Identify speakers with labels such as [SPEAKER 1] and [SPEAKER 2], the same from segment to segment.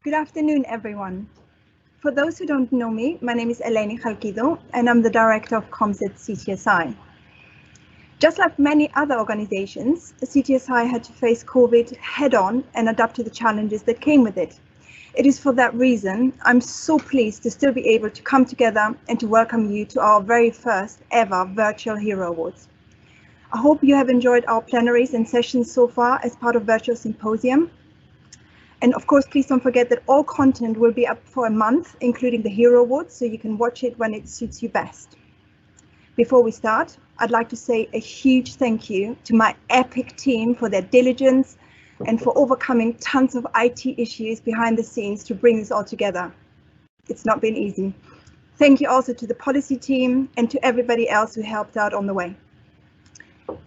[SPEAKER 1] Good afternoon, everyone. For those who don't know me, my name is Eleni Chalkido, and I'm the Director of Comms at CTSI. Just like many other organizations, CTSI had to face COVID head-on and adapt to the challenges that came with it. It is for that reason I'm so pleased to still be able to come together and to welcome you to our very first ever Virtual Hero Awards. I hope you have enjoyed our plenaries and sessions so far as part of Virtual Symposium. And of course, please don't forget that all content will be up for a month, including the Hero Awards, so you can watch it when it suits you best. Before we start, I'd like to say a huge thank you to my epic team for their diligence and for overcoming tons of IT issues behind the scenes to bring this all together. It's not been easy. Thank you also to the policy team and to everybody else who helped out on the way.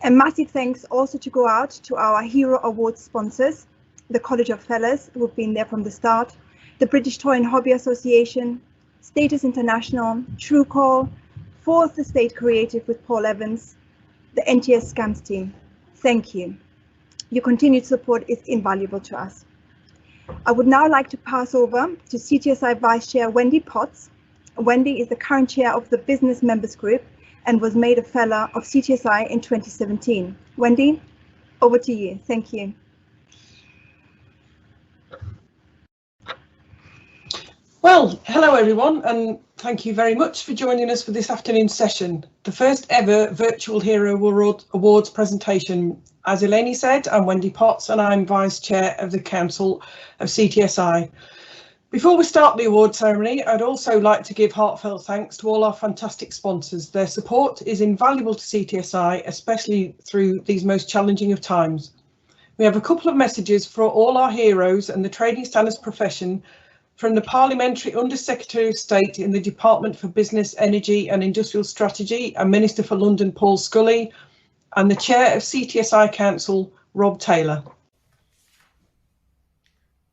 [SPEAKER 1] A massive thanks also to go out to our Hero Awards sponsors, the College of Fellows, who've been there from the start, the British Toy and Hobby Association, Status International, Truecaller, Fourth Estate Creative with Paul Evans, the NTS Scams team. Thank you. Your continued support is invaluable to us. I would now like to pass over to CTSI Vice Chair Wendy Potts. Wendy is the current chair of the Business Members Group and was made a fellow of CTSI in 2017. Wendy, over to you. Thank you.
[SPEAKER 2] Well, hello everyone, and thank you very much for joining us for this afternoon's session, the first ever Virtual Hero Awards presentation. As Eleni said, I'm Wendy Potts and I'm Vice Chair of the Council of CTSI. Before we start the award ceremony, I'd also like to give heartfelt thanks to all our fantastic sponsors. Their support is invaluable to CTSI, especially through these most challenging of times. We have a couple of messages for all our heroes and the trading standards profession from the Parliamentary Under-Secretary of State in the Department for Business, Energy and Industrial Strategy and Minister for London, Paul Scully, and the Chair of CTSI Council, Rob Taylor.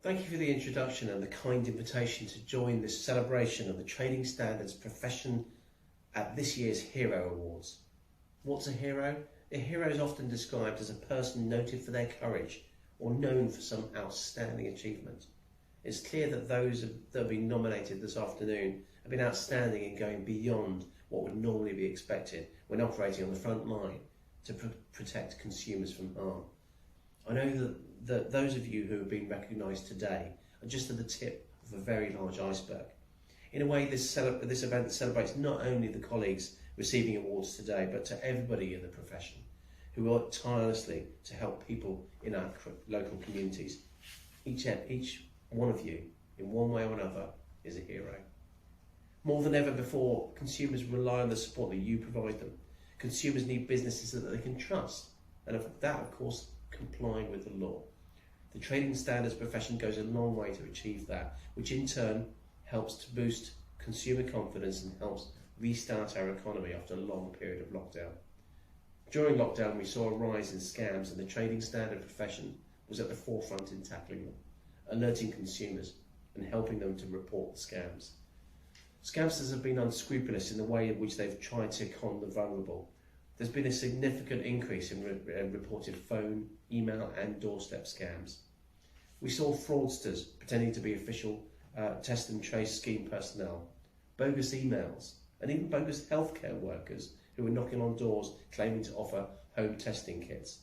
[SPEAKER 3] Thank you for the introduction and the kind invitation to join this celebration of the trading standards profession at this year's Hero Awards. What's a hero? A hero is often described as a person noted for their courage or known for some outstanding achievement. It's clear that those that have been nominated this afternoon have been outstanding in going beyond what would normally be expected when operating on the front line to protect consumers from harm. I know that those of you who have been recognised today are just at the tip of a very large iceberg. In a way, this event celebrates not only the colleagues receiving awards today, but to everybody in the profession who work tirelessly to help people in our local communities. Each one of you, in one way or another, is a hero. More than ever before, consumers rely on the support that you provide them. Consumers need businesses that they can trust, and that, of course, complying with the law. The trading standards profession goes a long way to achieve that, which in turn helps to boost consumer confidence and helps restart our economy after a long period of lockdown. During lockdown, we saw a rise in scams, and the trading standard profession was at the forefront in tackling them, alerting consumers and helping them to report the scams. Scamsters have been unscrupulous in the way in which they've tried to con the vulnerable. There's been a significant increase in reported phone, email and doorstep scams. We saw fraudsters pretending to be official test and trace scheme personnel, bogus emails and even bogus healthcare workers who were knocking on doors claiming to offer home testing kits.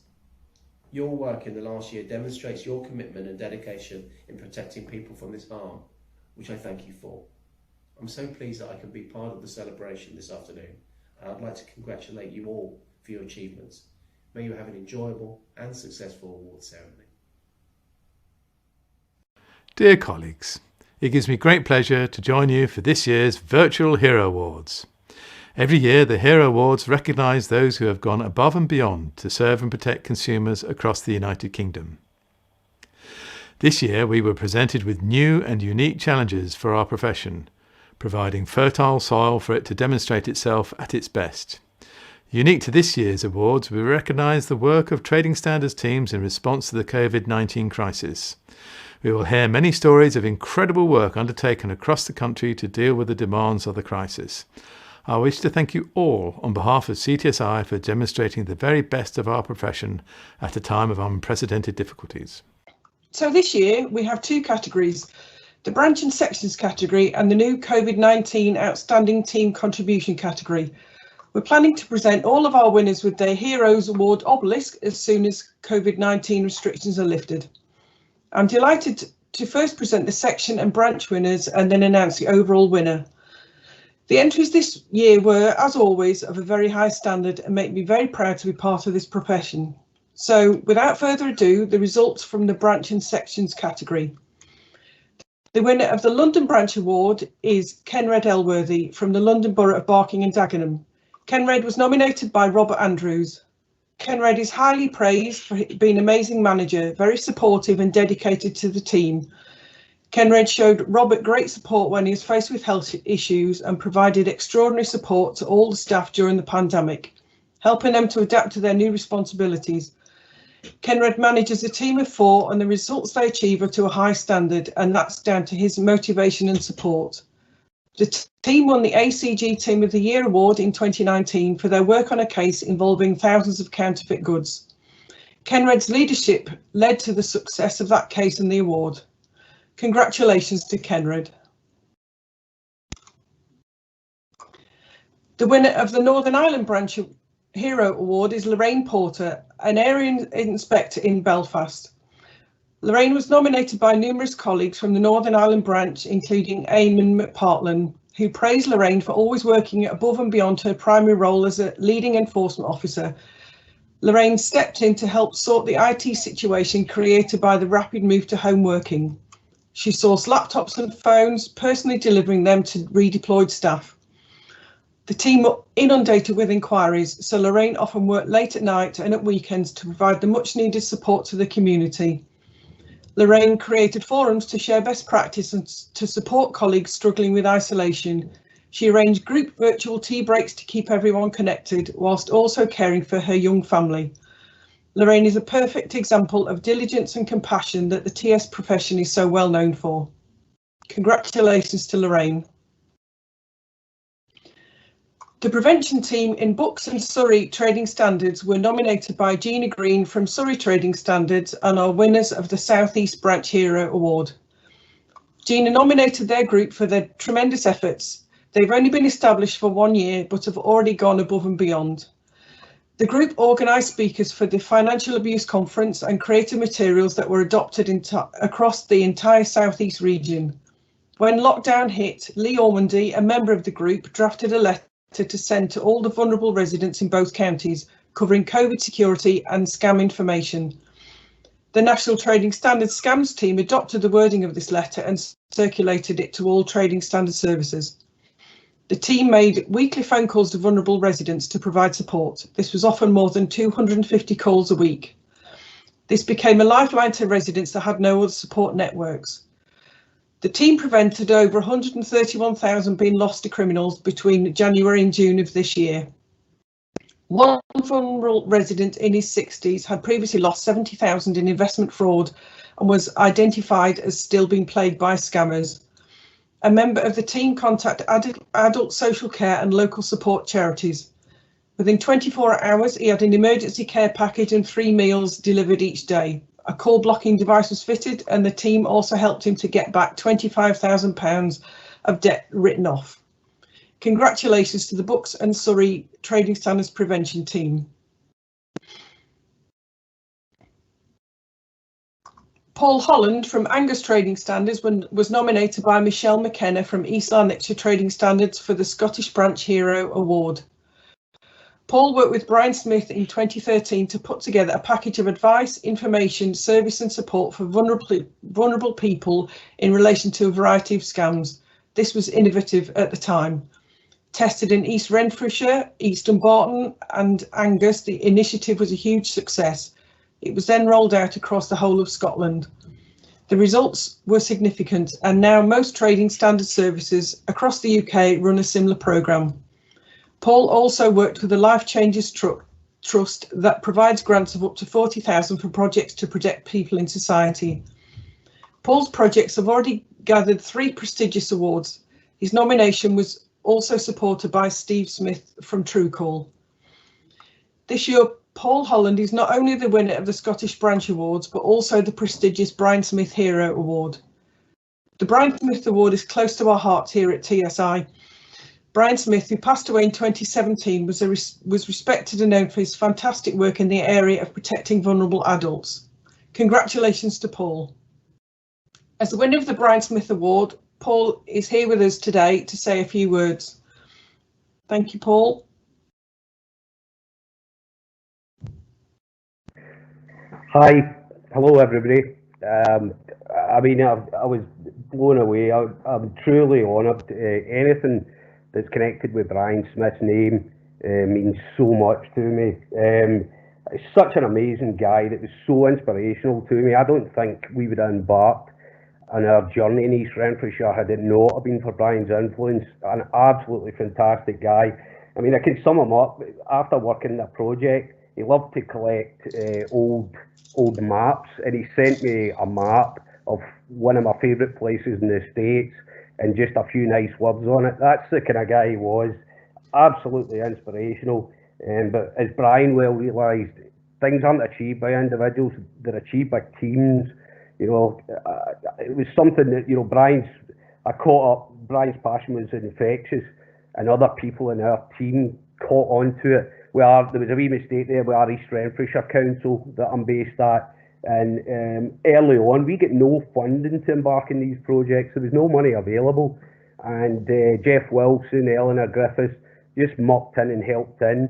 [SPEAKER 3] Your work in the last year demonstrates your commitment and dedication in protecting people from this harm, which I thank you for. I'm so pleased that I can be part of the celebration this afternoon, and I'd like to congratulate you all for your achievements. May you have an enjoyable and successful award ceremony.
[SPEAKER 4] Dear colleagues, it gives me great pleasure to join you for this year's Virtual Hero Awards. Every year, the Hero Awards recognise those who have gone above and beyond to serve and protect consumers across the United Kingdom. This year, we were presented with new and unique challenges for our profession, providing fertile soil for it to demonstrate itself at its best. Unique to this year's awards, we recognise the work of trading standards teams in response to the COVID-19 crisis. We will hear many stories of incredible work undertaken across the country to deal with the demands of the crisis. I wish to thank you all on behalf of CTSI for demonstrating the very best of our profession at a time of unprecedented difficulties.
[SPEAKER 2] So this year we have two categories. the branch and sections category, and the new COVID-19 Outstanding Team Contribution category. We're planning to present all of our winners with their Heroes Award obelisk as soon as COVID-19 restrictions are lifted. I'm delighted to first present the section and branch winners and then announce the overall winner. The entries this year were, as always, of a very high standard and make me very proud to be part of this profession. So, without further ado, the results from the branch and sections category. The winner of the London Branch Award is Kenred Elworthy from the London Borough of Barking and Dagenham. Kenred was nominated by Robert Andrews. Kenred is highly praised for being an amazing manager, very supportive and dedicated to the team. Kenred showed Robert great support when he was faced with health issues and provided extraordinary support to all the staff during the pandemic, helping them to adapt to their new responsibilities. Kenred manages a team of 4 and the results they achieve are to a high standard, and that's down to his motivation and support. The team won the ACG Team of the Year award in 2019 for their work on a case involving thousands of counterfeit goods. Kenred's leadership led to the success of that case and the award. Congratulations to Kenred. The winner of the Northern Ireland Branch Hero Award is Lorraine Porter, an area inspector in Belfast. Lorraine was nominated by numerous colleagues from the Northern Ireland branch, including Eamon McPartland, who praised Lorraine for always working above and beyond her primary role as a leading enforcement officer. Lorraine stepped in to help sort the IT situation created by the rapid move to home working. She sourced laptops and phones, personally delivering them to redeployed staff. The team were inundated with inquiries, so Lorraine often worked late at night and at weekends to provide the much needed support to the community. Lorraine created forums to share best practice and to support colleagues struggling with isolation. She arranged group virtual tea breaks to keep everyone connected, whilst also caring for her young family. Lorraine is a perfect example of diligence and compassion that the TS profession is so well known for. Congratulations to Lorraine. The prevention team in Bucks and Surrey Trading Standards were nominated by Gina Green from Surrey Trading Standards and are winners of the South East Branch Hero Award. Gina nominated their group for their tremendous efforts. They've only been established for 1 year, but have already gone above and beyond. The group organised speakers for the Financial Abuse Conference and created materials that were adopted across the entire South East region. When lockdown hit, Lee Ormandy, a member of the group, drafted a letter to send to all the vulnerable residents in both counties, covering COVID security and scam information. The National Trading Standards Scams team adopted the wording of this letter and circulated it to all trading standard services. The team made weekly phone calls to vulnerable residents to provide support. This was often more than 250 calls a week. This became a lifeline to residents that had no other support networks. The team prevented over 131,000 being lost to criminals between January and June of this year. One vulnerable resident in his 60s had previously lost 70,000 in investment fraud and was identified as still being plagued by scammers. A member of the team contacted adult social care and local support charities. Within 24 hours, he had an emergency care package and 3 meals delivered each day. A call blocking device was fitted, and the team also helped him to get back £25,000 of debt written off. Congratulations to the Bucks and Surrey Trading Standards Prevention team. Paul Holland from Angus Trading Standards was nominated by Michelle McKenna from East Lanarkshire Trading Standards for the Scottish Branch Hero Award. Paul worked with Brian Smith in 2013 to put together a package of advice, information, service and support for vulnerable people in relation to a variety of scams. This was innovative at the time. Tested in East Renfrewshire, East Dumbarton and Angus, the initiative was a huge success. It was then rolled out across the whole of Scotland. The results were significant, and now most trading standard services across the UK run a similar programme. Paul also worked with the Life Changes Trust that provides grants of up to £40,000 for projects to protect people in society. Paul's projects have already gathered 3 prestigious awards. His nomination was also supported by Steve Smith from Truecall. This year, Paul Holland is not only the winner of the Scottish Branch Awards, but also the prestigious Brian Smith Hero Award. The Brian Smith Award is close to our hearts here at TSI. Brian Smith, who passed away in 2017, was respected and known for his fantastic work in the area of protecting vulnerable adults. Congratulations to Paul. As the winner of the Brian Smith Award, Paul is here with us today to say a few words. Thank you, Paul.
[SPEAKER 5] Hi, hello everybody. I mean, I was blown away. I'm truly honoured. Anything that's connected with Brian Smith's name means so much to me. He's such an amazing guy that was so inspirational to me. I don't think we would have embarked on our journey in East Renfrewshire had it not have been for Brian's influence. An absolutely fantastic guy. I mean, I can sum him up. After working the project, he loved to collect old maps, and he sent me a map of one of my favourite places in the States and just a few nice words on it. That's the kind of guy he was. Absolutely inspirational. But as Brian well realised, things aren't achieved by individuals, they're achieved by teams. You know, it was something that, you know, Brian's passion was infectious, and other people in our team caught onto it. There was a wee mistake there with our East Renfrewshire Council that I'm based at, and early on we get no funding to embark in these projects. There was no money available, and Jeff Wilson, Eleanor Griffiths just mucked in and helped in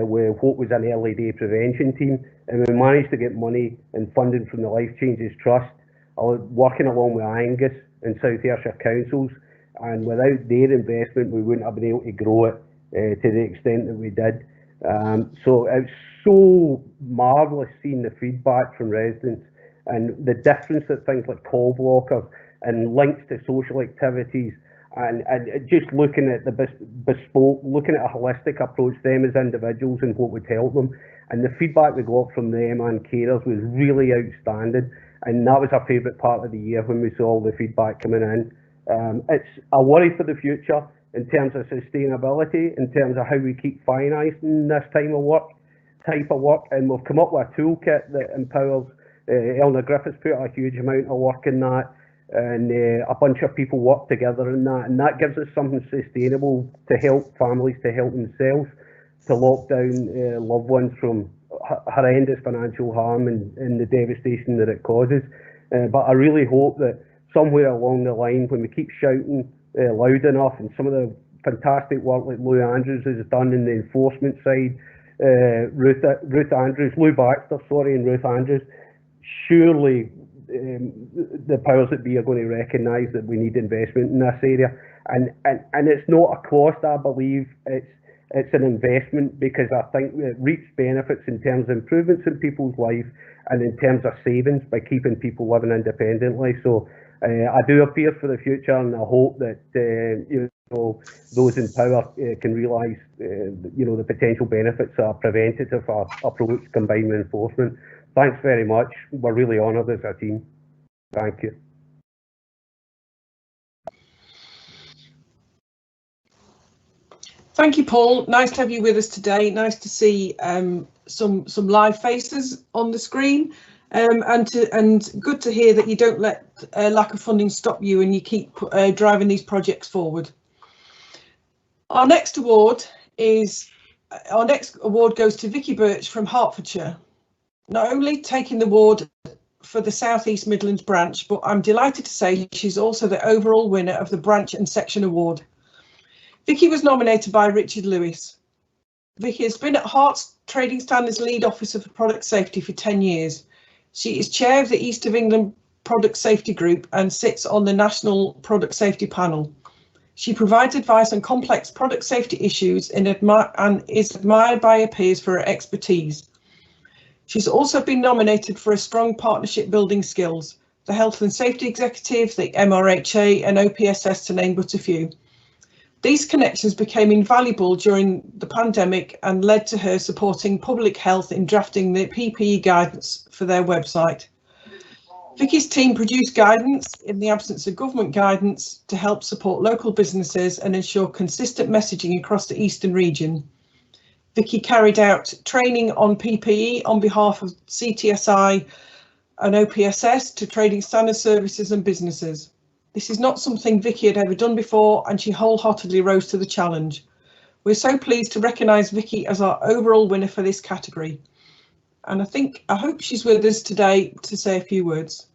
[SPEAKER 5] with what was an early day prevention team, and we managed to get money and funding from the Life Changes Trust, working along with Angus and South Ayrshire councils, and without their investment we wouldn't have been able to grow it to the extent that we did. So it's so marvellous seeing the feedback from residents and the difference that things like call blockers and links to social activities and just looking at the bespoke, looking at a holistic approach to them as individuals and what would help them. And the feedback we got from them and carers was really outstanding. And that was our favourite part of the year when we saw all the feedback coming in. It's a worry for the future in terms of sustainability, in terms of how we keep financing this type of work. And we've come up with a toolkit that empowers. Eleanor Griffiths put a huge amount of work in that, and a bunch of people work together in that, and that gives us something sustainable to help families to help themselves, to lock down loved ones from horrendous financial harm and the devastation that it causes. But I really hope that somewhere along the line, when we keep shouting loud enough, and some of the fantastic work like Lou Andrews has done in the enforcement side, Louise Baxter, and Ruth Andrews, surely the powers that be are going to recognise that we need investment in this area, and it's not a cost. I believe it's an investment, because I think it reaps benefits in terms of improvements in people's life and in terms of savings by keeping people living independently. So I do have fears for the future, and I hope that those in power can realise the potential benefits of a preventative approach combined with enforcement. Thanks very much. We're really honoured as a team. Thank you.
[SPEAKER 2] Thank you, Paul. Nice to have you with us today. Nice to see some live faces on the screen, and good to hear that you don't let lack of funding stop you, and you keep driving these projects forward. Our next award goes to Vicky Birch from Hertfordshire. Not only taking the award for the South East Midlands branch, but I'm delighted to say she's also the overall winner of the branch and section award. Vicky was nominated by Richard Lewis. Vicky has been at Hert's Trading Standards Lead Officer for Product Safety for 10 years. She is chair of the East of England Product Safety Group and sits on the National Product Safety Panel. She provides advice on complex product safety issues and is admired by her peers for her expertise. She's also been nominated for a strong partnership building skills, the Health and Safety Executive, the MRHA and OPSS, to name but a few. These connections became invaluable during the pandemic and led to her supporting public health in drafting the PPE guidance for their website. Vicky's team produced guidance in the absence of government guidance to help support local businesses and ensure consistent messaging across the Eastern region. Vicky carried out training on PPE on behalf of CTSI and OPSS to trading standard services and businesses. This is not something Vicky had ever done before, and she wholeheartedly rose to the challenge. We're so pleased to recognise Vicky as our overall winner for this category. And I hope she's with us today to say a few words.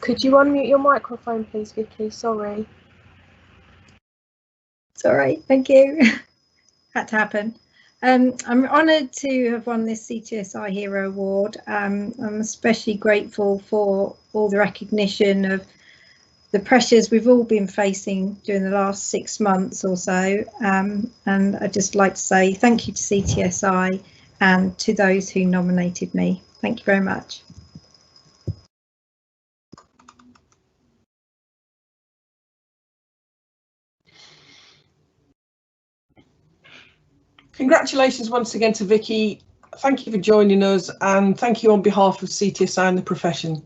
[SPEAKER 6] Could you unmute your microphone, please, Vicky? Sorry.
[SPEAKER 7] It's all right, thank you. Had to happen. I'm honoured to have won this CTSI Hero Award. I'm especially grateful for all the recognition of the pressures we've all been facing during the last 6 months or so. And I'd just like to say thank you to CTSI and to those who nominated me. Thank you very much.
[SPEAKER 2] Congratulations once again to Vicky. Thank you for joining us, and thank you on behalf of CTSI and the profession.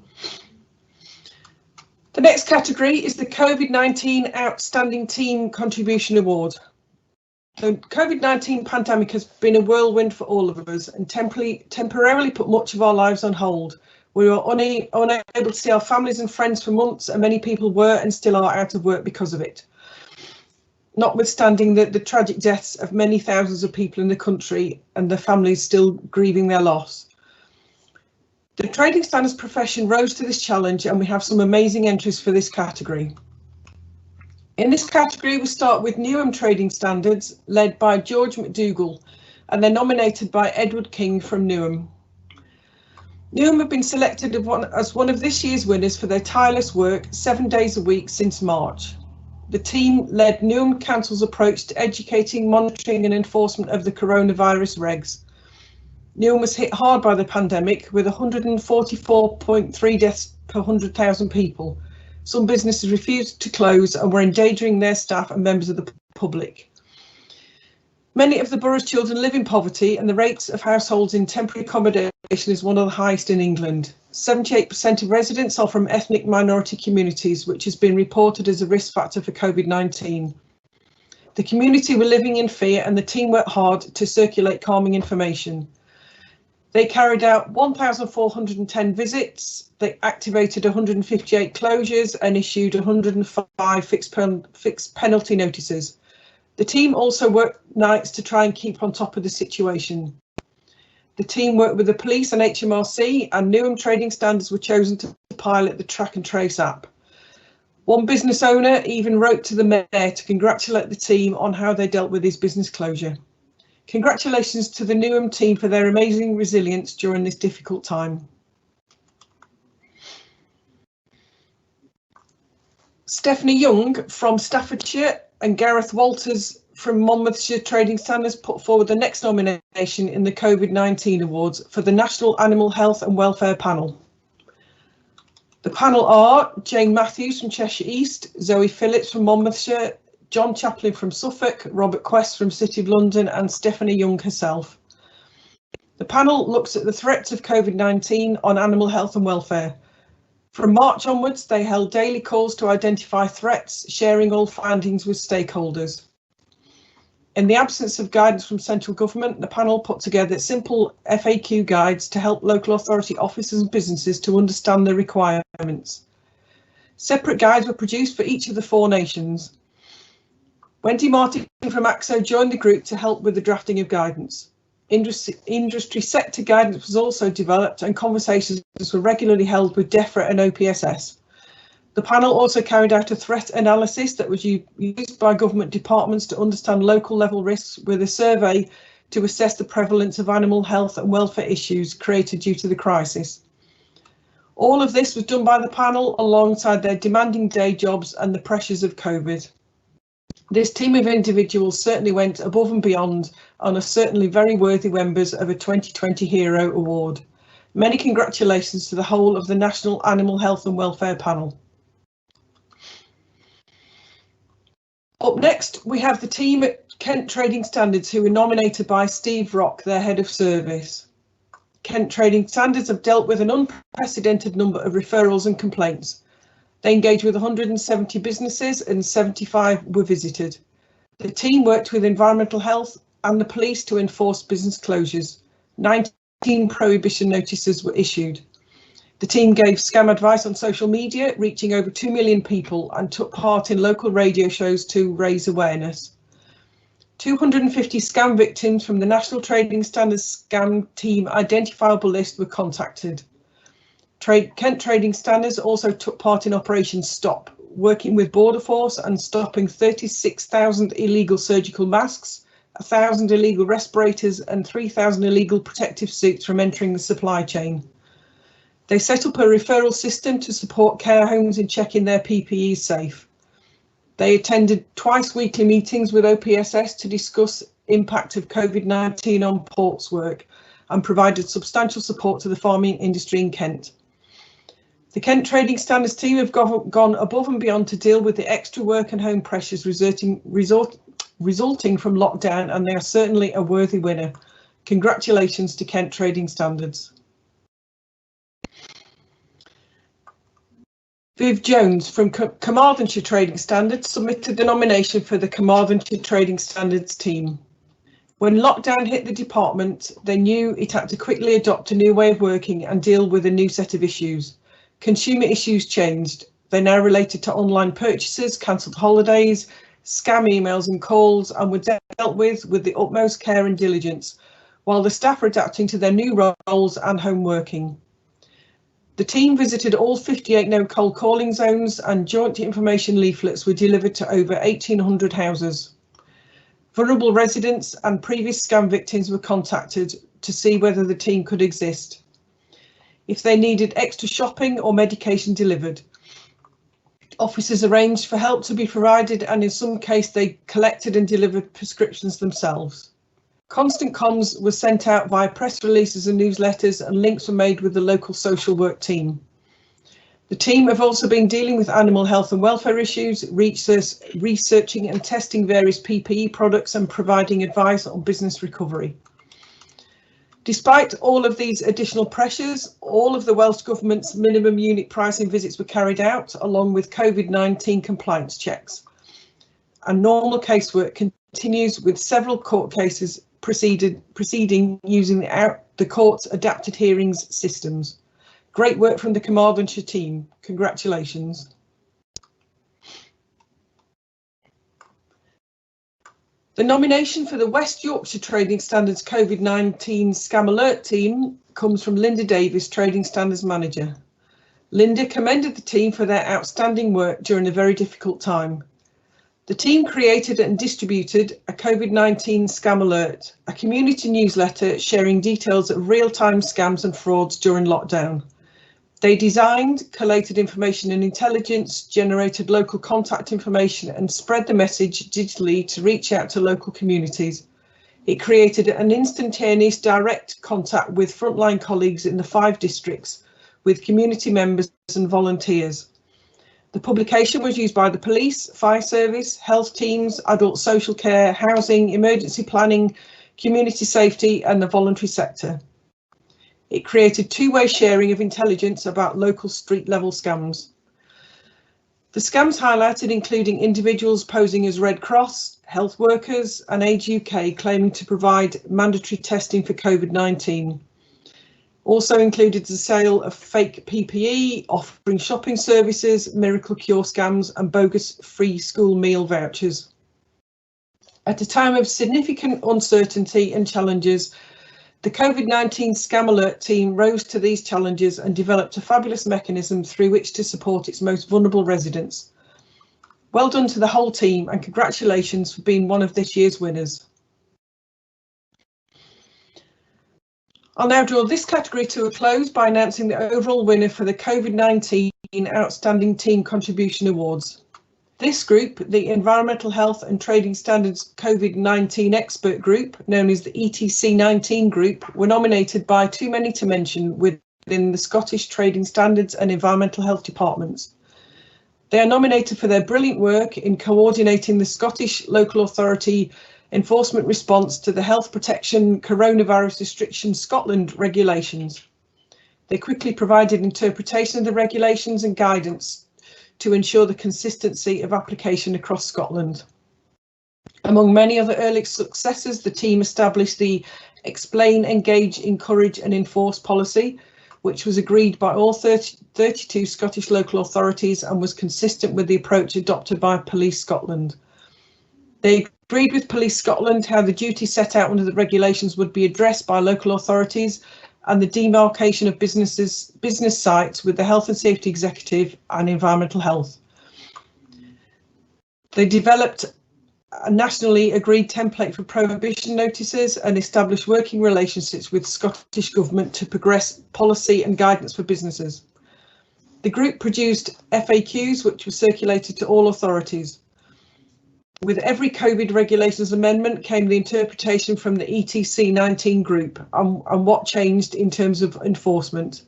[SPEAKER 2] The next category is the COVID-19 Outstanding Team Contribution Award. The COVID-19 pandemic has been a whirlwind for all of us and temporarily put much of our lives on hold. We were unable to see our families and friends for months, and many people were and still are out of work because of it. Notwithstanding the tragic deaths of many thousands of people in the country and their families still grieving their loss. The trading standards profession rose to this challenge, and we have some amazing entries for this category. In this category, we start with Newham Trading Standards, led by George McDougall, and they're nominated by Edward King from Newham. Newham have been selected as one of this year's winners for their tireless work 7 days a week since March. The team led Newham Council's approach to educating, monitoring and enforcement of the coronavirus regs. Newham was hit hard by the pandemic with 144.3 deaths per 100,000 people. Some businesses refused to close and were endangering their staff and members of the public. Many of the borough's children live in poverty, and the rates of households in temporary accommodation is one of the highest in England. 78% of residents are from ethnic minority communities, which has been reported as a risk factor for COVID-19. The community were living in fear, and the team worked hard to circulate calming information. They carried out 1,410 visits, they activated 158 closures and issued 105 fixed penalty notices. The team also worked nights to try and keep on top of the situation. The team worked with the police and HMRC, and Newham Trading Standards were chosen to pilot the Track and Trace app. One business owner even wrote to the mayor to congratulate the team on how they dealt with his business closure. Congratulations to the Newham team for their amazing resilience during this difficult time. Stephanie Young from Staffordshire and Gareth Walters from Monmouthshire Trading Standards put forward the next nomination in the COVID-19 Awards for the National Animal Health and Welfare Panel. The panel are Jane Matthews from Cheshire East, Zoe Phillips from Monmouthshire, John Chaplin from Suffolk, Robert Quest from City of London and Stephanie Young herself. The panel looks at the threats of COVID-19 on animal health and welfare. From March onwards, they held daily calls to identify threats, sharing all findings with stakeholders. In the absence of guidance from central government, the panel put together simple FAQ guides to help local authority officers and businesses to understand the requirements. Separate guides were produced for each of the 4 nations. Wendy Martin from AXO joined the group to help with the drafting of guidance. Industry sector guidance was also developed, and conversations were regularly held with DEFRA and OPSS. The panel also carried out a threat analysis that was used by government departments to understand local level risks, with a survey to assess the prevalence of animal health and welfare issues created due to the crisis. All of this was done by the panel alongside their demanding day jobs and the pressures of COVID. This team of individuals certainly went above and beyond and are certainly very worthy members of a 2020 Hero Award. Many congratulations to the whole of the National Animal Health and Welfare Panel. Up next, we have the team at Kent Trading Standards who were nominated by Steve Rock, their head of service. Kent Trading Standards have dealt with an unprecedented number of referrals and complaints. They engaged with 170 businesses and 75 were visited. The team worked with environmental health and the police to enforce business closures. 19 prohibition notices were issued. The team gave scam advice on social media, reaching over 2 million people, and took part in local radio shows to raise awareness. 250 scam victims from the National Trading Standards Scam Team identifiable list were contacted. Kent Trading Standards also took part in Operation Stop, working with Border Force and stopping 36,000 illegal surgical masks, 1,000 illegal respirators and 3,000 illegal protective suits from entering the supply chain. They set up a referral system to support care homes in checking their PPE safe. They attended twice weekly meetings with OPSS to discuss impact of COVID-19 on ports work and provided substantial support to the farming industry in Kent. The Kent Trading Standards team have gone above and beyond to deal with the extra work and home pressures resulting from lockdown, and they are certainly a worthy winner. Congratulations to Kent Trading Standards. Viv Jones from Carmarthenshire Trading Standards submitted the nomination for the Carmarthenshire Trading Standards team. When lockdown hit the department, they knew it had to quickly adopt a new way of working and deal with a new set of issues. Consumer issues changed. They now related to online purchases, cancelled holidays, scam emails and calls, and were dealt with the utmost care and diligence, while the staff were adapting to their new roles and home working. The team visited all 58 no cold calling zones, and joint information leaflets were delivered to over 1,800 houses. Vulnerable residents and previous scam victims were contacted to see whether the team could exist, if they needed extra shopping or medication delivered. Officers arranged for help to be provided, and in some cases they collected and delivered prescriptions themselves. Constant comms was sent out via press releases and newsletters, and links were made with the local social work team. The team have also been dealing with animal health and welfare issues, researching and testing various PPE products and providing advice on business recovery. Despite all of these additional pressures, all of the Welsh Government's minimum unit pricing visits were carried out, along with COVID-19 compliance checks. And normal casework continues, with several court cases proceeding using the court's adapted hearings systems. Great work from the Carmarthenshire team. Congratulations. The nomination for the West Yorkshire Trading Standards COVID-19 Scam Alert team comes from Linda Davis, Trading Standards Manager. Linda commended the team for their outstanding work during a very difficult time. The team created and distributed a COVID-19 Scam Alert, a community newsletter sharing details of real-time scams and frauds during lockdown. They designed, collated information and intelligence, generated local contact information, and spread the message digitally to reach out to local communities. It created an instantaneous direct contact with frontline colleagues in the 5 districts, with community members and volunteers. The publication was used by the police, fire service, health teams, adult social care, housing, emergency planning, community safety, and the voluntary sector. It created two-way sharing of intelligence about local street-level scams. The scams highlighted including individuals posing as Red Cross, health workers, and Age UK claiming to provide mandatory testing for COVID-19. Also included the sale of fake PPE, offering shopping services, miracle cure scams, and bogus free school meal vouchers. At a time of significant uncertainty and challenges, the COVID-19 Scam Alert team rose to these challenges and developed a fabulous mechanism through which to support its most vulnerable residents. Well done to the whole team, and congratulations for being one of this year's winners. I'll now draw this category to a close by announcing the overall winner for the COVID-19 Outstanding Team Contribution Awards. This group, the Environmental Health and Trading Standards COVID-19 Expert Group, known as the ETC19 Group, were nominated by Too Many to Mention within the Scottish Trading Standards and Environmental Health Departments. They are nominated for their brilliant work in coordinating the Scottish Local Authority enforcement response to the Health Protection Coronavirus Restrictions Scotland regulations. They quickly provided interpretation of the regulations and guidance to ensure the consistency of application across Scotland. Among many other early successes, the team established the Explain, Engage, Encourage and Enforce policy, which was agreed by all 32 Scottish local authorities and was consistent with the approach adopted by Police Scotland. They agreed with Police Scotland how the duties set out under the regulations would be addressed by local authorities and the demarcation of business sites with the Health and Safety Executive and Environmental Health. They developed a nationally agreed template for prohibition notices and established working relationships with Scottish Government to progress policy and guidance for businesses. The group produced FAQs which were circulated to all authorities. With every COVID regulations amendment came the interpretation from the ETC 19 group and what changed in terms of enforcement.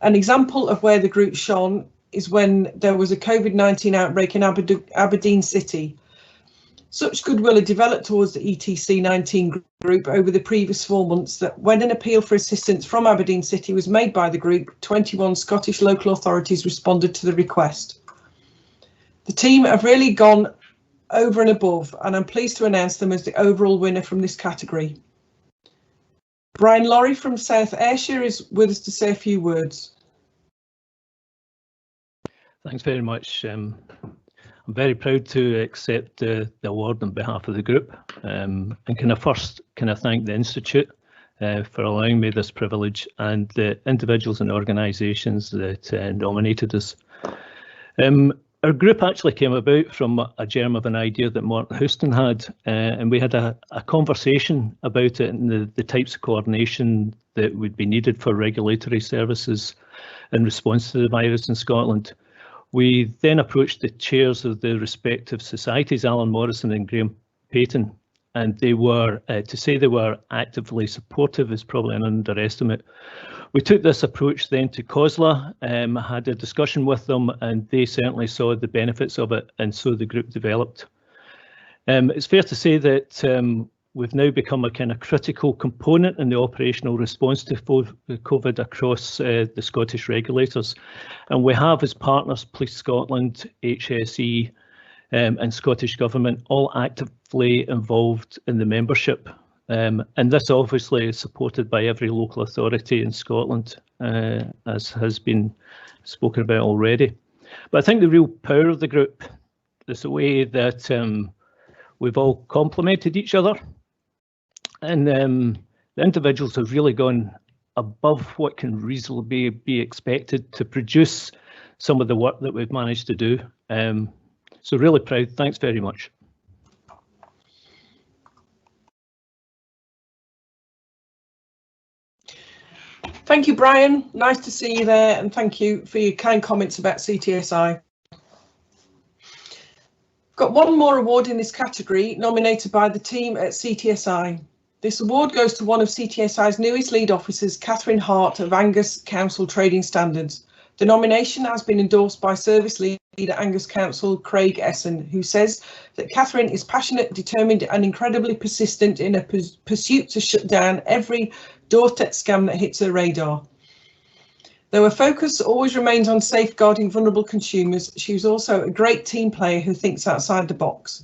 [SPEAKER 2] An example of where the group shone is when there was a COVID-19 outbreak in Aberdeen City. Such goodwill had developed towards the ETC 19 group over the previous 4 months that when an appeal for assistance from Aberdeen City was made by the group, 21 Scottish local authorities responded to the request. The team have really gone over and above, and I'm pleased to announce them as the overall winner from this category. Brian Laurie from South Ayrshire is with us to say a few words.
[SPEAKER 8] Thanks very much. I'm very proud to accept the award on behalf of the group, and can I first thank the Institute for allowing me this privilege and the individuals and organisations that nominated us. Our group actually came about from a germ of an idea that Martin Houston had, and we had a conversation about it and the types of coordination that would be needed for regulatory services in response to the virus in Scotland. We then approached the chairs of the respective societies, Alan Morrison and Graham Payton, and they were, to say they were actively supportive is probably an underestimate. We took this approach then to COSLA, had a discussion with them, and they certainly saw the benefits of it, and so the group developed. It's fair to say that we've now become a kind of critical component in the operational response to COVID across the Scottish regulators. And we have as partners Police Scotland, HSE and Scottish Government all actively involved in the membership. And this obviously is supported by every local authority in Scotland, as has been spoken about already. But I think the real power of the group is the way that we've all complemented each other. And the individuals have really gone above what can reasonably be expected to produce some of the work that we've managed to do. So really proud. Thanks very much.
[SPEAKER 2] Thank you, Brian. Nice to see you there, and thank you for your kind comments about CTSI. Got one more award in this category, nominated by the team at CTSI. This award goes to one of CTSI's newest lead officers, Catherine Hart of Angus Council Trading Standards. The nomination has been endorsed by service leader Angus Council, Craig Essen, who says that Catherine is passionate, determined and incredibly persistent in a pursuit to shut down every doorstep scam that hits her radar. Though her focus always remains on safeguarding vulnerable consumers, she is also a great team player who thinks outside the box.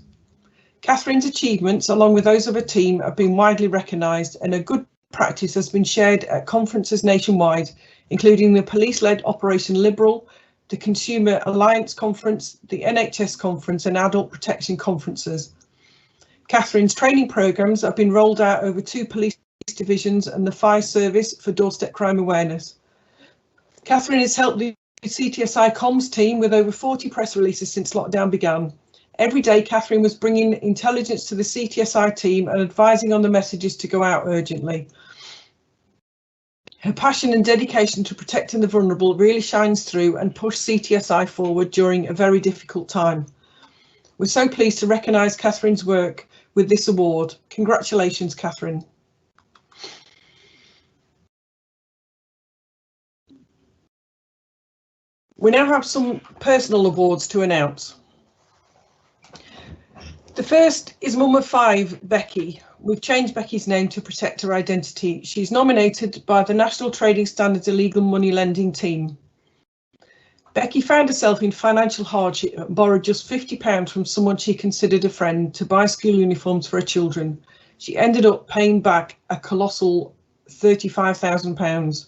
[SPEAKER 2] Catherine's achievements, along with those of her team, have been widely recognised, and her good practice has been shared at conferences nationwide, including the police-led Operation Liberal, the Consumer Alliance Conference, the NHS Conference and Adult Protection Conferences. Catherine's training programmes have been rolled out over 2 police divisions and the fire service for doorstep crime awareness. Catherine has helped the CTSI comms team with over 40 press releases since lockdown began. Every day, Catherine was bringing intelligence to the CTSI team and advising on the messages to go out urgently. Her passion and dedication to protecting the vulnerable really shines through and pushed CTSI forward during a very difficult time. We're so pleased to recognise Catherine's work with this award. Congratulations, Catherine. We now have some personal awards to announce. The first is Mum of 5, Becky. We've changed Becky's name to protect her identity. She's nominated by the National Trading Standards Illegal Money Lending Team. Becky found herself in financial hardship and borrowed just £50 from someone she considered a friend to buy school uniforms for her children. She ended up paying back a colossal £35,000.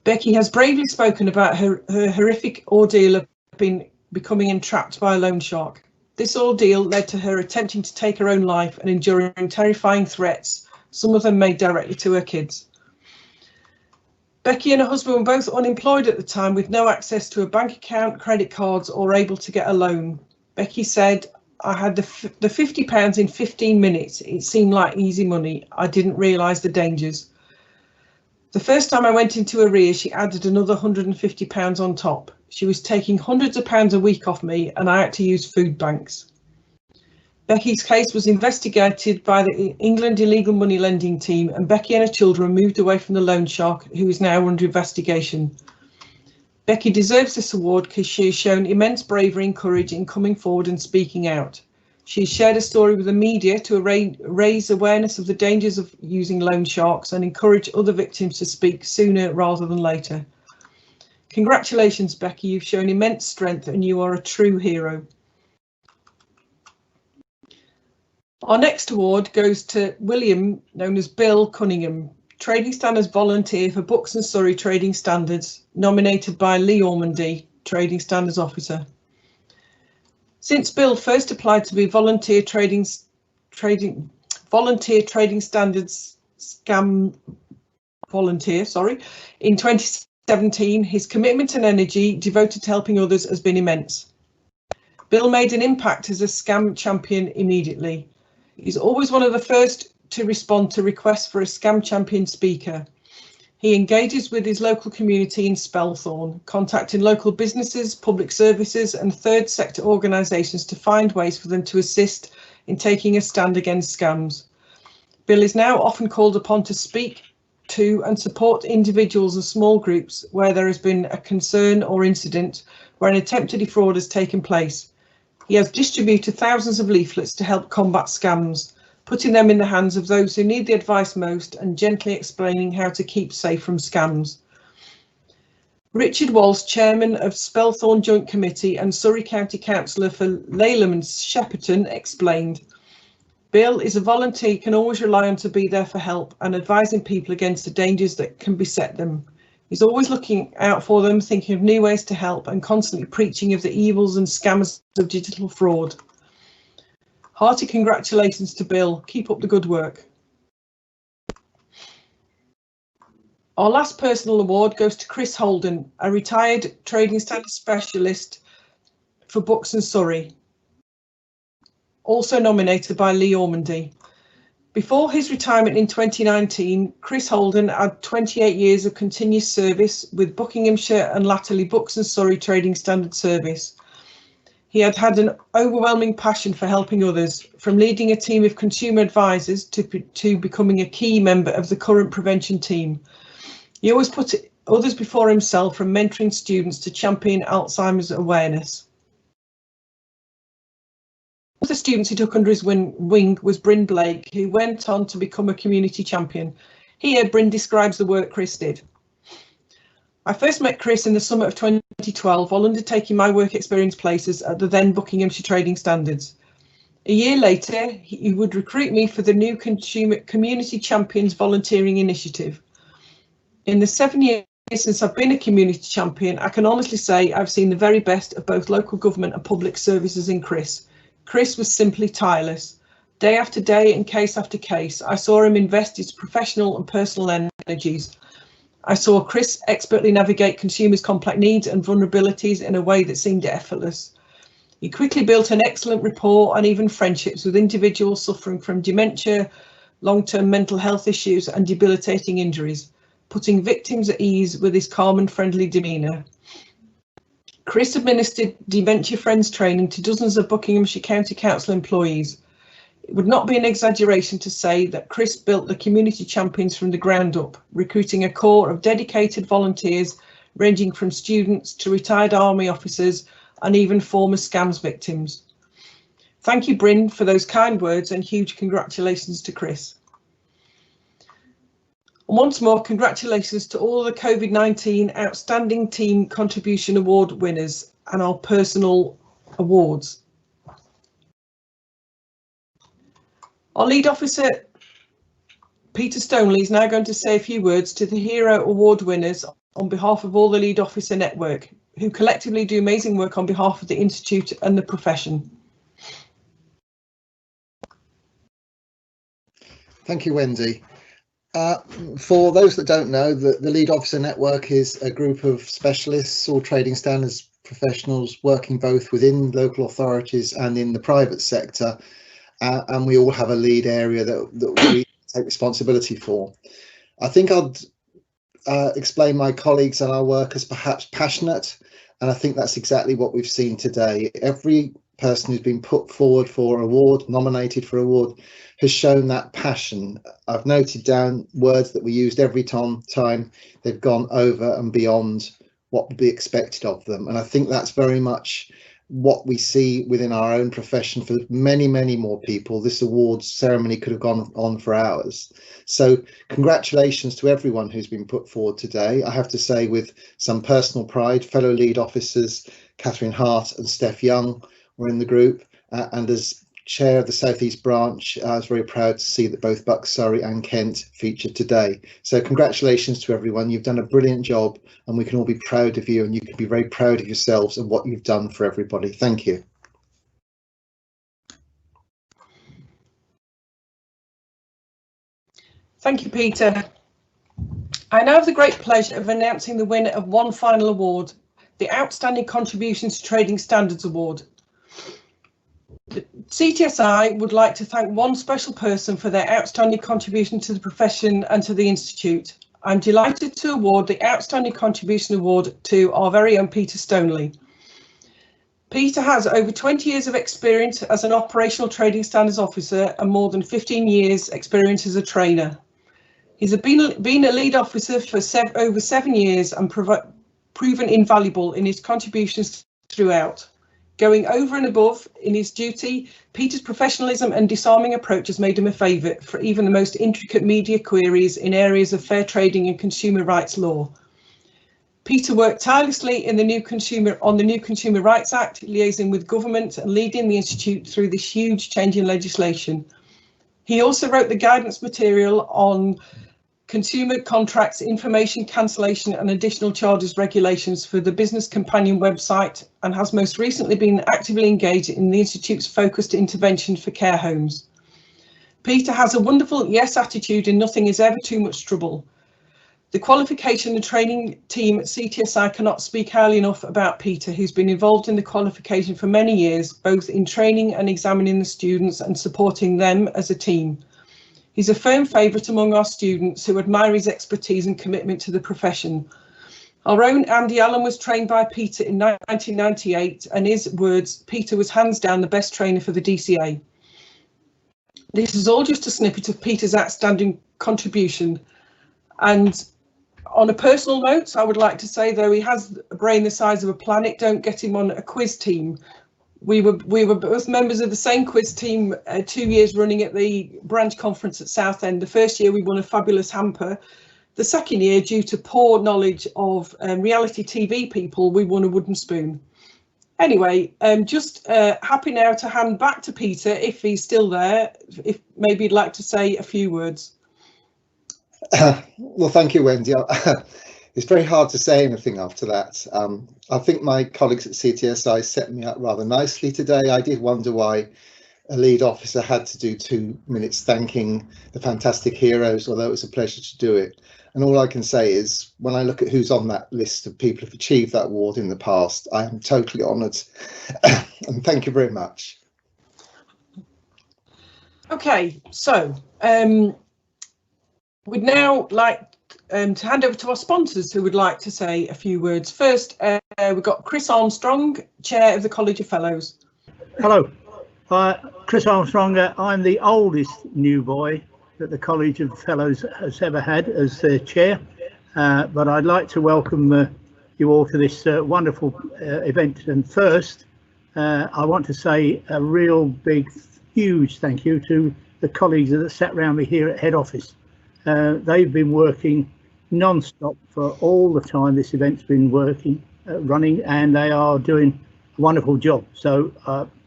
[SPEAKER 2] Becky has bravely spoken about her horrific ordeal of becoming entrapped by a loan shark. This ordeal led to her attempting to take her own life and enduring terrifying threats, some of them made directly to her kids. Becky and her husband were both unemployed at the time with no access to a bank account, credit cards or able to get a loan. Becky said, "I had the £50 in 15 minutes. It seemed like easy money. I didn't realise the dangers. The first time I went into arrears, she added another £150 on top. She was taking hundreds of pounds a week off me and I had to use food banks." Becky's case was investigated by the England Illegal Money Lending Team and Becky and her children moved away from the loan shark, who is now under investigation. Becky deserves this award because she has shown immense bravery and courage in coming forward and speaking out. She has shared a story with the media to raise awareness of the dangers of using loan sharks and encourage other victims to speak sooner rather than later. Congratulations, Becky, you've shown immense strength and you are a true hero. Our next award goes to William, known as Bill Cunningham, Trading Standards Volunteer for Bucks and Surrey Trading Standards, nominated by Lee Ormandy, Trading Standards Officer. Since Bill first applied to be Volunteer Trading Standards Scam Volunteer, in 2017, his commitment and energy devoted to helping others has been immense. Bill made an impact as a scam champion immediately. He's always one of the first to respond to requests for a scam champion speaker. He engages with his local community in Spelthorne, contacting local businesses, public services and third sector organisations to find ways for them to assist in taking a stand against scams. Bill is now often called upon to speak to and support individuals and small groups where there has been a concern or incident where an attempt to defraud has taken place. He has distributed thousands of leaflets to help combat scams, putting them in the hands of those who need the advice most and gently explaining how to keep safe from scams. Richard Walsh, Chairman of Spelthorne Joint Committee and Surrey County Councillor for Laleham and Shepperton, explained, "Bill is a volunteer you can always rely on to be there for help and advising people against the dangers that can beset them. He's always looking out for them, thinking of new ways to help and constantly preaching of the evils and scams of digital fraud." Hearty congratulations to Bill. Keep up the good work. Our last personal award goes to Chris Holden, a retired Trading Standards Specialist for Bucks and Surrey, also nominated by Lee Ormandy. Before his retirement in 2019, Chris Holden had 28 years of continuous service with Buckinghamshire and latterly Bucks and Surrey Trading Standard Service. He had an overwhelming passion for helping others, from leading a team of consumer advisors to becoming a key member of the current prevention team. He always put others before himself, from mentoring students to champion Alzheimer's awareness. One of the students he took under his wing was Bryn Blake, who went on to become a community champion. Here, Bryn describes the work Chris did. "I first met Chris in the summer of 2012 while undertaking my work experience places at the then Buckinghamshire Trading Standards. A year later, he would recruit me for the new Community Champions Volunteering Initiative. In the 7 years since I've been a community champion, I can honestly say I've seen the very best of both local government and public services in Chris. Chris was simply tireless. Day after day and case after case, I saw him invest his professional and personal energies. I saw Chris expertly navigate consumers' complex needs and vulnerabilities in a way that seemed effortless. He quickly built an excellent rapport and even friendships with individuals suffering from dementia, long-term mental health issues and debilitating injuries, putting victims at ease with his calm and friendly demeanour. Chris administered Dementia Friends training to dozens of Buckinghamshire County Council employees. It would not be an exaggeration to say that Chris built the community champions from the ground up, recruiting a core of dedicated volunteers ranging from students to retired army officers and even former scams victims. Thank you, Bryn, for those kind words and huge congratulations to Chris. And once more, congratulations to all the COVID-19 Outstanding Team Contribution Award winners and our personal awards. Our lead officer, Peter Stoneley, is now going to say a few words to the Hero Award winners on behalf of all the Lead Officer Network, who collectively do amazing work on behalf of the Institute and the profession.
[SPEAKER 9] Thank you, Wendy. For those that don't know, the Lead Officer Network is a group of specialists or trading standards professionals working both within local authorities and in the private sector, and we all have a lead area that we take responsibility for. I think I'd explain my colleagues and our work as perhaps passionate, and I think that's exactly what we've seen today. Every person who's been put forward for award, nominated for award, has shown that passion. I've noted down words that we used every time they've gone over and beyond what would be expected of them, and I think that's very much what we see within our own profession for many, many more people. This awards ceremony could have gone on for hours. So congratulations to everyone who's been put forward today. I have to say, with some personal pride, fellow lead officers Catherine Hart and Steph Young were in the group, and as chair of the South East branch, I was very proud to see that both Bucks, Surrey and Kent featured today. So congratulations to everyone. You've done a brilliant job, and we can all be proud of you, and you can be very proud of yourselves and what you've done for everybody. Thank you.
[SPEAKER 2] Thank you, Peter. I now have the great pleasure of announcing the winner of one final award, the Outstanding Contributions to Trading Standards Award. The CTSI would like to thank one special person for their outstanding contribution to the profession and to the Institute. I'm delighted to award the Outstanding Contribution Award to our very own Peter Stoneley. Peter has over 20 years of experience as an operational trading standards officer and more than 15 years experience as a trainer. He's been a lead officer for over 7 years and proven invaluable in his contributions throughout. Going over and above in his duty, Peter's professionalism and disarming approach has made him a favourite for even the most intricate media queries in areas of fair trading and consumer rights law. Peter worked tirelessly on the new Consumer Rights Act, liaising with government and leading the Institute through this huge change in legislation. He also wrote the guidance material on consumer contracts, information cancellation and additional charges regulations for the Business Companion website, and has most recently been actively engaged in the Institute's focused intervention for care homes. Peter has a wonderful yes attitude and nothing is ever too much trouble. The qualification and training team at CTSI cannot speak highly enough about Peter, who's been involved in the qualification for many years, both in training and examining the students and supporting them as a team. He's a firm favourite among our students who admire his expertise and commitment to the profession. Our own Andy Allen was trained by Peter in 1998, and his words, Peter was hands down the best trainer for the DCA. This is all just a snippet of Peter's outstanding contribution. And on a personal note, I would like to say, though he has a brain the size of a planet, don't get him on a quiz team. We were both members of the same quiz team 2 years running at the branch conference at Southend. The first year we won a fabulous hamper. The second year, due to poor knowledge of reality TV people, we won a wooden spoon. Anyway, just happy now to hand back to Peter, if he's still there, if maybe he'd like to say a few words.
[SPEAKER 9] Well, thank you, Wendy. It's very hard to say anything after that. I think my colleagues at CTSI set me up rather nicely today. I did wonder why a lead officer had to do 2 minutes thanking the fantastic heroes, although it was a pleasure to do it. And all I can say is, when I look at who's on that list of people who've achieved that award in the past, I am totally honoured. And thank you very much. Okay, so
[SPEAKER 2] we'd now like to hand over to our sponsors who would like to say a few words. First, we've got Chris Armstrong, Chair of the College of Fellows.
[SPEAKER 10] Hello, Chris Armstrong. I'm the oldest new boy that the College of Fellows has ever had as their chair, but I'd like to welcome you all to this wonderful event. And first, I want to say a real big, huge thank you to the colleagues that sat around me here at head office. They've been working non-stop for all the time this event's been running, and they are doing a wonderful job. So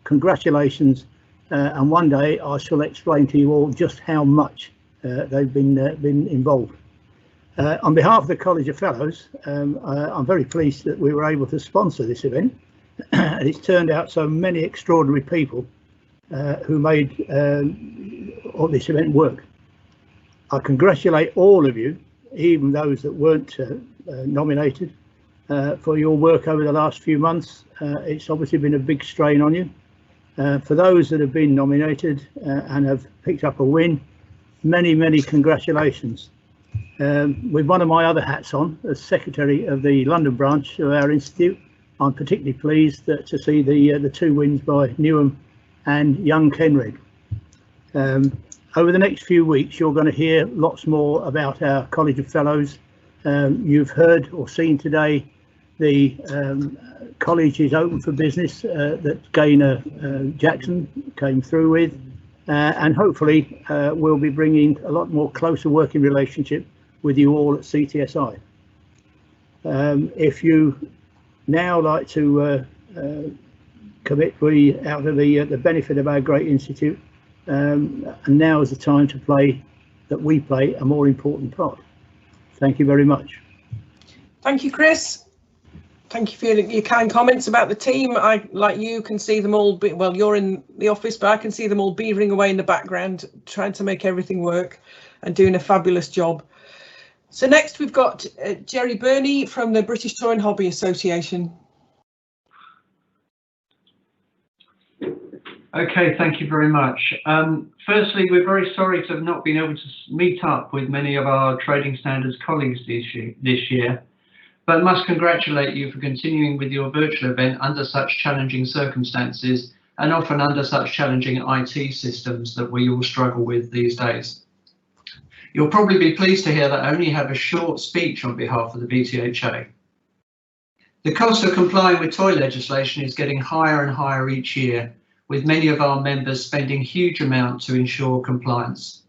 [SPEAKER 10] congratulations, and one day I shall explain to you all just how much they've been involved. On behalf of the College of Fellows, I'm very pleased that we were able to sponsor this event. And it's turned out so many extraordinary people who made all this event work. I congratulate all of you, even those that weren't nominated, for your work over the last few months. It's obviously been a big strain on you. For those that have been nominated and have picked up a win, many congratulations. With one of my other hats on, as Secretary of the London branch of our institute, I'm particularly pleased to see the two wins by Newham and Young Kenred. Over the next few weeks, you're going to hear lots more about our College of Fellows. You've heard or seen today the college is open for business that Gaynor Jackson came through with, and hopefully we'll be bringing a lot more closer working relationship with you all at CTSI. If you now like to commit out of the benefit of our great institute, and now is the time to we play a more important part. Thank you very much.
[SPEAKER 2] Thank you, Chris. Thank you for your kind comments about the team. I, like you, can see them all, well, you're in the office, but I can see them all beavering away in the background, trying to make everything work and doing a fabulous job. So next we've got Jerry Burney from the British Touring Hobby Association.
[SPEAKER 11] Okay, thank you very much. Firstly, we're very sorry to have not been able to meet up with many of our Trading Standards colleagues this year, but must congratulate you for continuing with your virtual event under such challenging circumstances and often under such challenging IT systems that we all struggle with these days. You'll probably be pleased to hear that I only have a short speech on behalf of the BTHA. The cost of complying with toy legislation is getting higher and higher each year, with many of our members spending huge amounts to ensure compliance.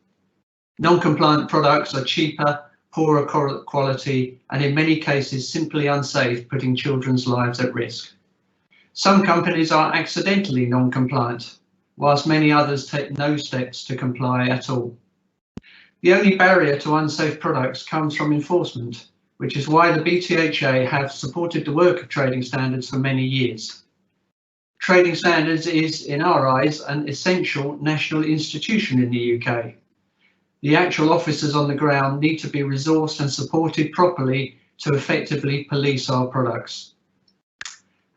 [SPEAKER 11] Non-compliant products are cheaper, poorer quality, and in many cases simply unsafe, putting children's lives at risk. Some companies are accidentally non-compliant, whilst many others take no steps to comply at all. The only barrier to unsafe products comes from enforcement, which is why the BTHA have supported the work of Trading Standards for many years. Trading Standards is, in our eyes, an essential national institution in the UK. The actual officers on the ground need to be resourced and supported properly to effectively police our products.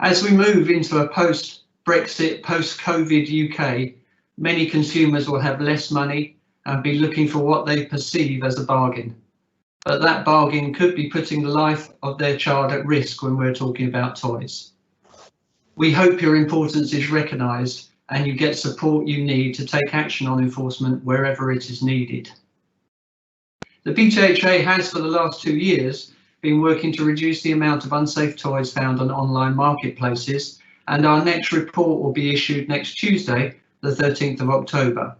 [SPEAKER 11] As we move into a post-Brexit, post-COVID UK, many consumers will have less money and be looking for what they perceive as a bargain. But that bargain could be putting the life of their child at risk when we're talking about toys. We hope your importance is recognised and you get support you need to take action on enforcement wherever it is needed. The BTHA has for the last 2 years been working to reduce the amount of unsafe toys found on online marketplaces, and our next report will be issued next Tuesday, the 13th of October.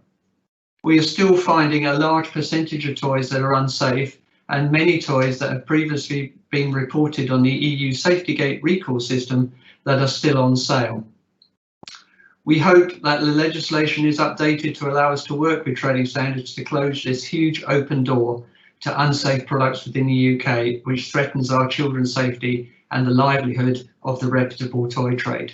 [SPEAKER 11] We are still finding a large percentage of toys that are unsafe and many toys that have previously been reported on the EU SafetyGate recall system that are still on sale. We hope that the legislation is updated to allow us to work with Trading Standards to close this huge open door to unsafe products within the UK, which threatens our children's safety and the livelihood of the reputable toy trade.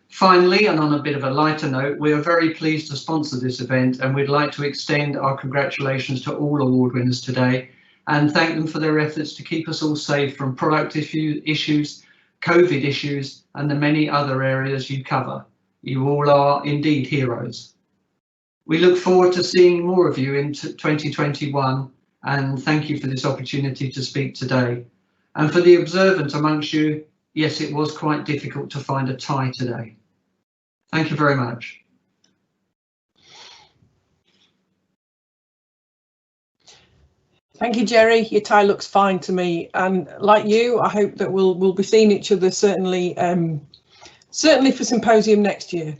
[SPEAKER 11] Finally, and on a bit of a lighter note, we are very pleased to sponsor this event, and we'd like to extend our congratulations to all award winners today and thank them for their efforts to keep us all safe from product issues, COVID issues, and the many other areas you cover. You all are indeed heroes. We look forward to seeing more of you in 2021, and thank you for this opportunity to speak today. And for the observant amongst you, yes, it was quite difficult to find a tie today. Thank you very much.
[SPEAKER 2] Thank you, Jerry. Your tie looks fine to me, and like you, I hope that we'll be seeing each other certainly for Symposium next year.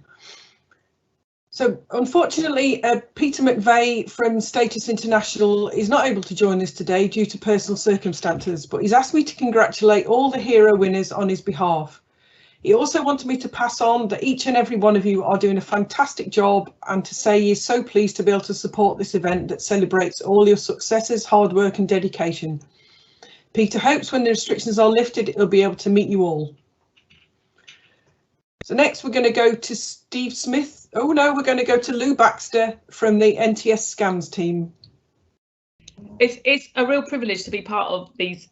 [SPEAKER 2] So unfortunately, Peter McVeigh from Status International is not able to join us today due to personal circumstances, but he's asked me to congratulate all the hero winners on his behalf. He also wanted me to pass on that each and every one of you are doing a fantastic job, and to say he's so pleased to be able to support this event that celebrates all your successes, hard work and dedication. Peter hopes when the restrictions are lifted, he'll be able to meet you all. So next we're going to go to Steve Smith. Oh no, we're going to go to Lou Baxter from the NTS Scans team.
[SPEAKER 12] It's a real privilege to be part of these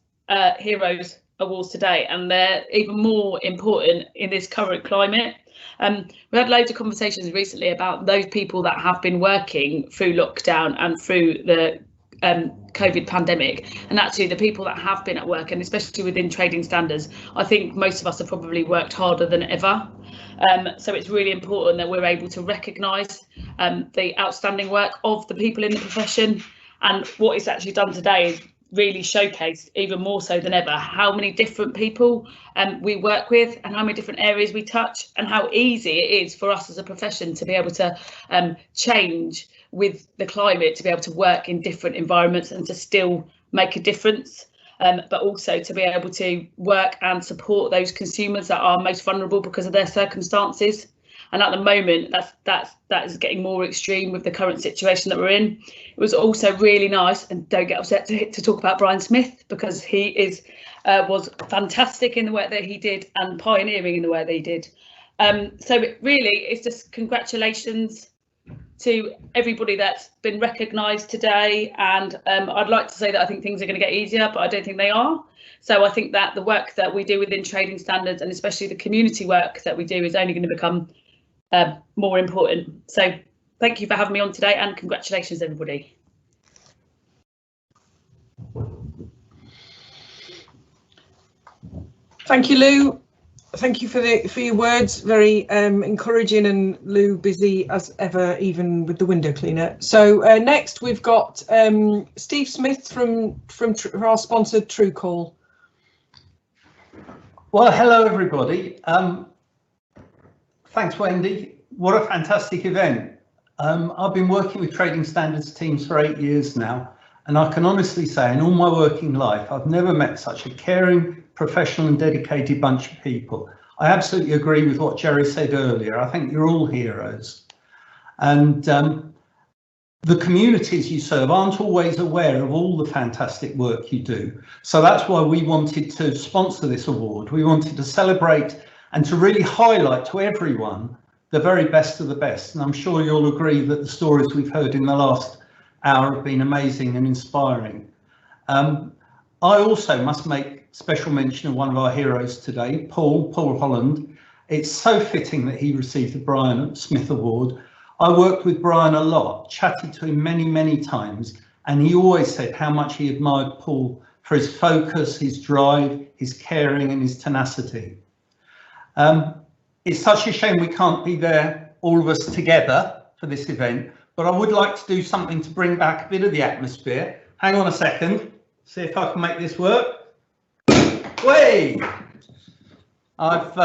[SPEAKER 12] Heroes Awards today, and they're even more important in this current climate. We had loads of conversations recently about those people that have been working through lockdown and through the COVID pandemic, and actually the people that have been at work, and especially within trading standards, I think most of us have probably worked harder than ever. So it's really important that we're able to recognise the outstanding work of the people in the profession, and what it's actually done today is really showcased even more so than ever how many different people we work with and how many different areas we touch, and how easy it is for us as a profession to be able to change with the climate, to be able to work in different environments and to still make a difference, but also to be able to work and support those consumers that are most vulnerable because of their circumstances. And at the moment, that is getting more extreme with the current situation that we're in. It was also really nice, and don't get upset to talk about Brian Smith, because he was fantastic in the work that he did and pioneering in the work that he did. So it's just congratulations to everybody that's been recognised today, and I'd like to say that I think things are going to get easier, but I don't think they are. So I think that the work that we do within trading standards, and especially the community work that we do, is only going to become more important. So thank you for having me on today, and congratulations everybody.
[SPEAKER 2] Thank you, Lou. Thank you for your words, very encouraging, and Lou busy as ever, even with the window cleaner. So next we've got Steve Smith from our sponsor Truecall.
[SPEAKER 13] Well, hello everybody. Thanks, Wendy. What a fantastic event. I've been working with trading standards teams for 8 years now, and I can honestly say in all my working life, I've never met such a caring, professional and dedicated bunch of people. I absolutely agree with what Jerry said earlier. I think you're all heroes. And the communities you serve aren't always aware of all the fantastic work you do. So that's why we wanted to sponsor this award. We wanted to celebrate and to really highlight to everyone the very best of the best. And I'm sure you'll agree that the stories we've heard in the last hour have been amazing and inspiring. I also must make special mention of one of our heroes today, Paul Holland. It's so fitting that he received the Brian Smith Award. I worked with Brian a lot, chatted to him many, many times, and he always said how much he admired Paul for his focus, his drive, his caring and his tenacity. It's such a shame we can't be there, all of us together, for this event, but I would like to do something to bring back a bit of the atmosphere. Hang on a second, see if I can make this work. Way! I've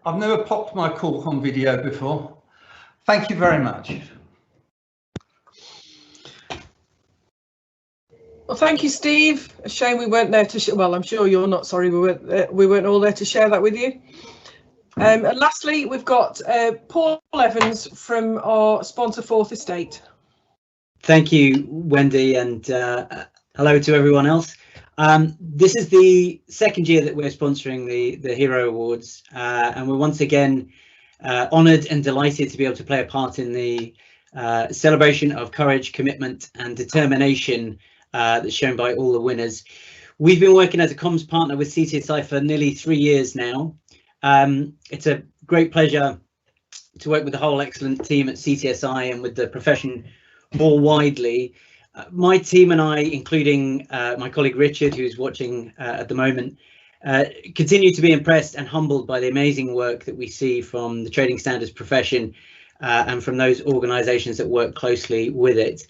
[SPEAKER 13] never popped my cork on video before. Thank you very much.
[SPEAKER 2] Well, thank you, Steve. A shame we weren't there to well, I'm sure you're not sorry we weren't all there to share that with you. And lastly, we've got Paul Evans from our sponsor Fourth Estate.
[SPEAKER 14] Thank you, Wendy, and hello to everyone else. This is the second year that we're sponsoring the Hero Awards, and we're once again honoured and delighted to be able to play a part in the celebration of courage, commitment and determination that's shown by all the winners. We've been working as a comms partner with CTSI for nearly 3 years now. It's a great pleasure to work with the whole excellent team at CTSI and with the profession more widely. My team and I, including my colleague Richard, who's watching at the moment, continue to be impressed and humbled by the amazing work that we see from the trading standards profession and from those organisations that work closely with it.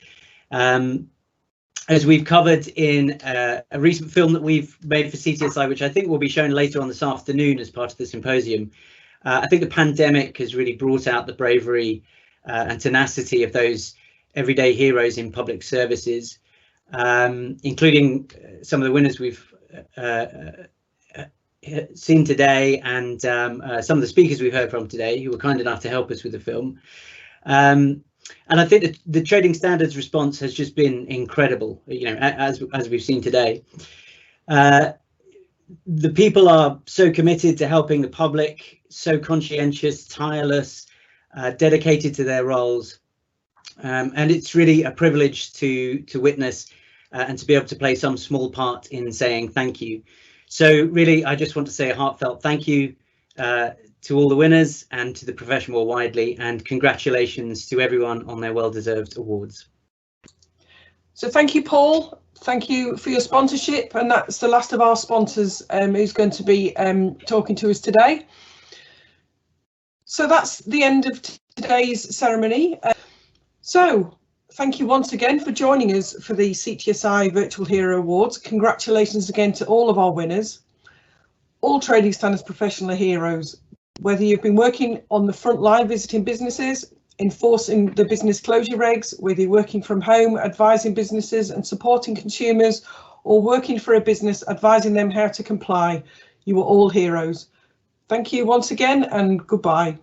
[SPEAKER 14] As we've covered in a recent film that we've made for CTSI, which I think will be shown later on this afternoon as part of the symposium, I think the pandemic has really brought out the bravery and tenacity of those everyday heroes in public services, including some of the winners we've seen today, and some of the speakers we've heard from today who were kind enough to help us with the film. And I think that the trading standards response has just been incredible, you know, as we've seen today. The people are so committed to helping the public, so conscientious, tireless, dedicated to their roles. And it's really a privilege to witness and to be able to play some small part in saying thank you. So really, I just want to say a heartfelt thank you to all the winners and to the profession more widely, and congratulations to everyone on their well-deserved awards.
[SPEAKER 2] So thank you, Paul. Thank you for your sponsorship, and that's the last of our sponsors who's going to be talking to us today. So that's the end of today's ceremony. So thank you once again for joining us for the CTSI Virtual Hero Awards. Congratulations again to all of our winners. All trading standards professional are heroes. Whether you've been working on the front line visiting businesses, enforcing the business closure regs, whether you're working from home, advising businesses and supporting consumers, or working for a business, advising them how to comply, you are all heroes. Thank you once again, and goodbye.